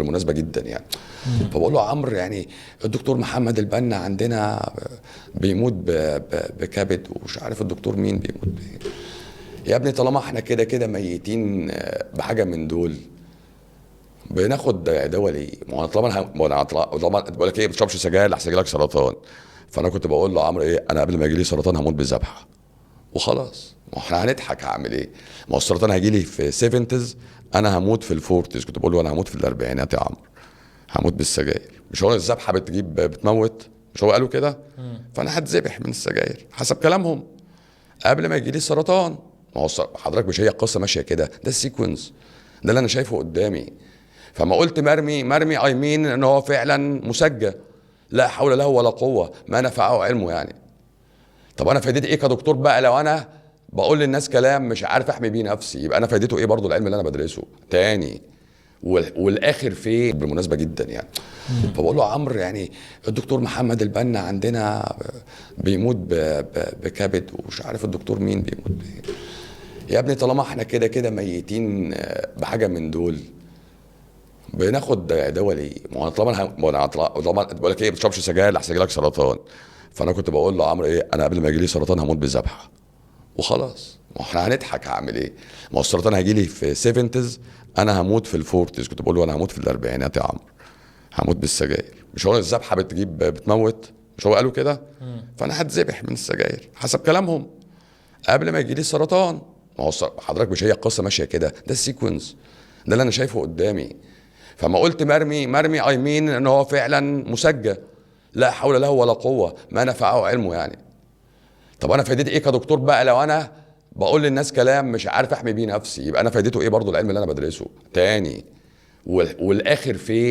بالمناسبه جدا يعني. فبقول له عمرو يعني الدكتور محمد البنا عندنا بيموت بكبد، ومش عارف الدكتور مين بيموت يا ابني طالما احنا كده كده ميتين بحاجه من دول بناخد دواء ليه؟ ما هو طالما بقول لك ايه، ما بتشربش سجاير لحسن يجيلك سرطان. فانا كنت بقول له عمرو ايه، انا قبل ما يجيلي سرطان هموت بالذبحه وخلاص. ما احنا هنضحك، هعمل ايه؟ ما هو السرطان هيجيلي في 70s، انا هموت في الفورتيز. كنت بقول له انا هموت في الاربعينات يا عمرو، هموت بالسجاير. مش هو الذبحه بتموت؟ مش هو قالوا كده؟ فانا هتذبح من السجاير حسب كلامهم قبل ما يجيلي السرطان. ما هو حضرتك مش هي القصه ماشيه كده؟ ده السيكونس، ده اللي انا شايفه قدامي. فما قلت مرمي اي مين ان هو فعلا مسجى، لا حول له ولا قوه ما نفعه علمه يعني. طب انا فايدتي ايه كدكتور بقى لو انا بقول للناس كلام مش عارف احمي بيه نفسي؟ يبقى انا فايدته ايه برضو العلم اللي انا بدرسه تاني؟ والاخر فين بالمناسبه جدا يعني. فبقول له عمرو يعني الدكتور محمد البنا عندنا بيموت بكبد، ومش عارف الدكتور مين بيموت يا ابني طالما احنا كده كده ميتين بحاجه من دول بناخد دواء ليه؟ ما هو طالما بقول لك ايه، ما بتشربش سجاير لحسن يجيلك سرطان. فانا كنت بقول له عمرو ايه، انا قبل ما يجيلي سرطان هموت بالذبحه وخلاص. ما احنا هنضحك، هعمل ايه؟ ما هو السرطان هيجيلي في 70s، انا هموت في الفورتيز. كنت بقول له انا هموت في الاربعينات يا عمرو، هموت بالسجاير. مش هو الذبحه بتموت؟ مش هو قالوا كده؟ فانا هتذبح من السجاير حسب كلامهم قبل ما يجيلي السرطان. ما هو حضرتك مش هي القصه ماشيه كده؟ ده السيكونس، ده اللي انا شايفه قدامي. فما قلت مرمي اي مين ان هو فعلا مسجى، لا حول له ولا قوه ما نفعه علمه يعني. طب انا فايدتي ايه كدكتور بقى لو انا بقول للناس كلام مش عارف احمي بيه نفسي؟ يبقى انا فايدته ايه برضو العلم اللي انا بدرسه تاني؟ والاخر فين؟